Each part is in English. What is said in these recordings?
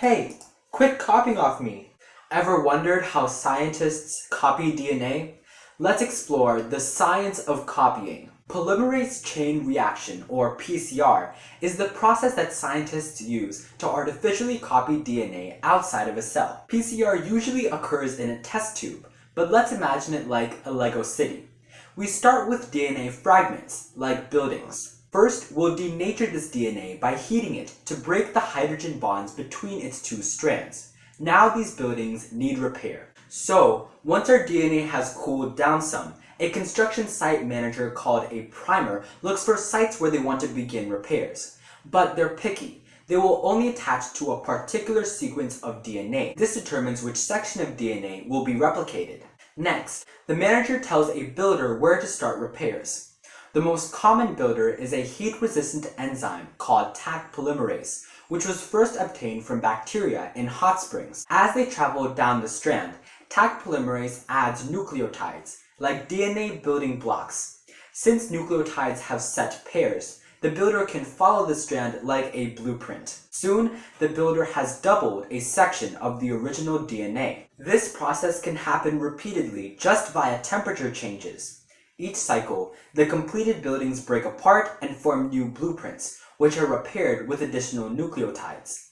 Hey, quit copying off me! Ever wondered how scientists copy DNA? Let's explore the science of copying. Polymerase chain reaction, or PCR, is the process that scientists use to artificially copy DNA outside of a cell. PCR usually occurs in a test tube, but let's imagine it like a Lego city. We start with DNA fragments, like buildings. First, we'll denature this DNA by heating it to break the hydrogen bonds between its two strands. Now these buildings need repair. So, once our DNA has cooled down some, a construction site manager called a primer looks for sites where they want to begin repairs. But they're picky. They will only attach to a particular sequence of DNA. This determines which section of DNA will be replicated. Next, the manager tells a builder where to start repairs. The most common builder is a heat-resistant enzyme called Taq polymerase, which was first obtained from bacteria in hot springs. As they travel down the strand, Taq polymerase adds nucleotides, like DNA building blocks. Since nucleotides have set pairs, the builder can follow the strand like a blueprint. Soon, the builder has doubled a section of the original DNA. This process can happen repeatedly just via temperature changes. Each cycle, the completed buildings break apart and form new blueprints, which are repaired with additional nucleotides.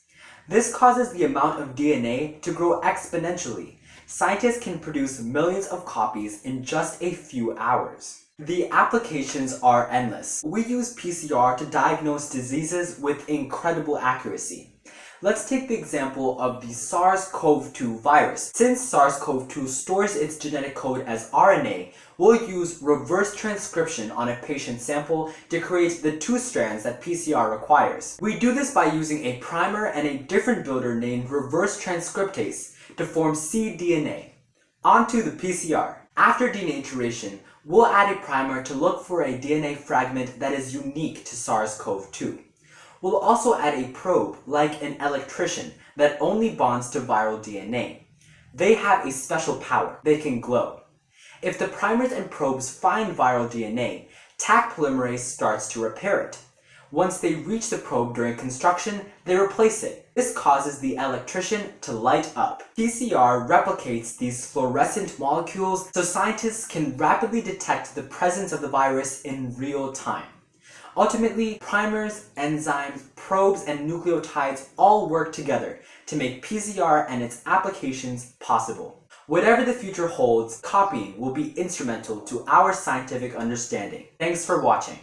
This causes the amount of DNA to grow exponentially. Scientists can produce millions of copies in just a few hours. The applications are endless. We use PCR to diagnose diseases with incredible accuracy. Let's take the example of the SARS-CoV-2 virus. Since SARS-CoV-2 stores its genetic code as RNA, we'll use reverse transcription on a patient sample to create the two strands that PCR requires. We do this by using a primer and a different builder named reverse transcriptase to form cDNA. Onto the PCR. After denaturation, we'll add a primer to look for a DNA fragment that is unique to SARS-CoV-2. We'll also add a probe, like an electrician, that only bonds to viral DNA. They have a special power. They can glow. If the primers and probes find viral DNA, Taq polymerase starts to repair it. Once they reach the probe during construction, they replace it. This causes the electrician to light up. PCR replicates these fluorescent molecules so scientists can rapidly detect the presence of the virus in real time. Ultimately, primers, enzymes, probes, and nucleotides all work together to make PCR and its applications possible. Whatever the future holds, copying will be instrumental to our scientific understanding. Thanks for watching.